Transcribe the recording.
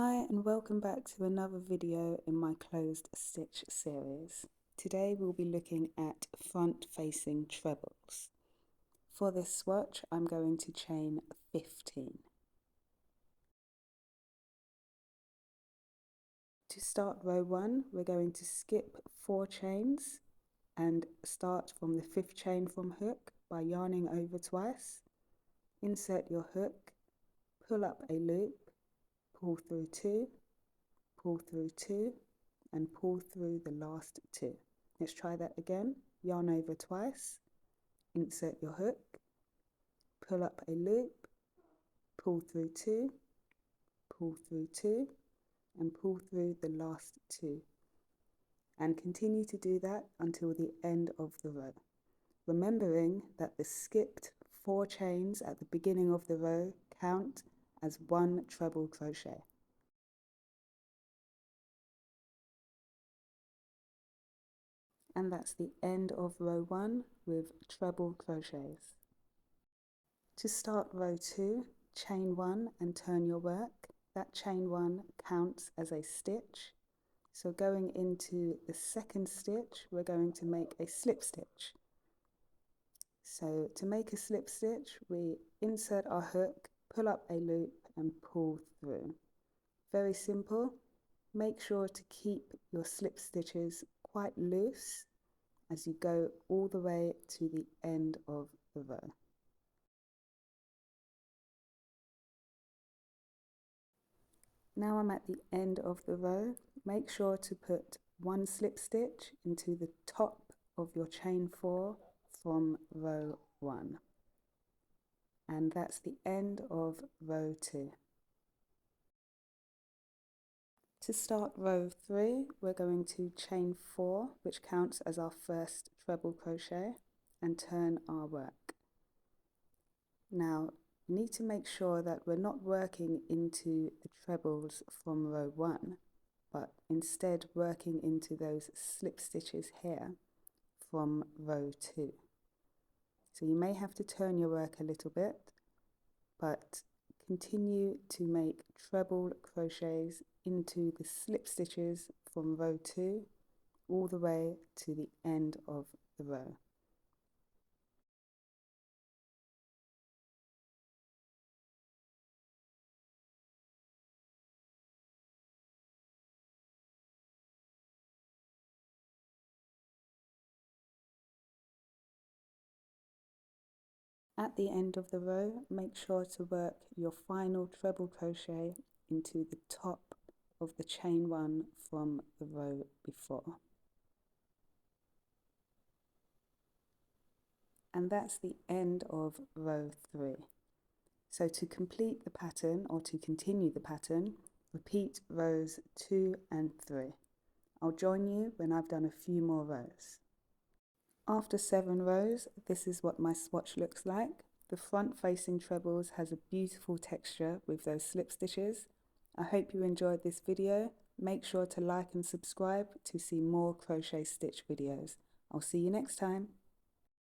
Hi and welcome back to another video in my closed stitch series. Today we'll be looking at front facing trebles. For this swatch I'm going to chain 15. To start row 1 we're going to skip 4 chains and start from the 5th chain from hook by yarning over twice. Insert your hook, pull up a loop, pull through 2, pull through 2 and pull through the last 2. Let's try that again. Yarn over twice, insert your hook, pull up a loop, pull through 2, pull through 2 and pull through the last 2. And continue to do that until the end of the row. Remembering that the skipped 4 chains at the beginning of the row count as 1 treble crochet. And that's the end of row 1 with treble crochets. To start row 2, chain 1 and turn your work. That chain 1 counts as a stitch. So going into the 2nd stitch, we're going to make a slip stitch. So to make a slip stitch, we insert our hook, pull up a loop and pull through. Very simple. Make sure to keep your slip stitches quite loose as you go all the way to the end of the row. Now I'm at the end of the row. Make sure to put 1 slip stitch into the top of your chain 4 from row 1. And that's the end of row 2. To start row 3, we're going to chain 4, which counts as our first treble crochet, and turn our work. Now, we need to make sure that we're not working into the trebles from row 1, but instead working into those slip stitches here from row 2. So you may have to turn your work a little bit, but continue to make treble crochets into the slip stitches from row 2 all the way to the end of the row. At the end of the row, make sure to work your final treble crochet into the top of the chain 1 from the row before. And that's the end of row 3. So to complete the pattern or to continue the pattern, repeat rows 2 and 3. I'll join you when I've done a few more rows. After 7 rows, this is what my swatch looks like. The front facing trebles has a beautiful texture with those slip stitches. I hope you enjoyed this video. Make sure to like and subscribe to see more crochet stitch videos. I'll see you next time.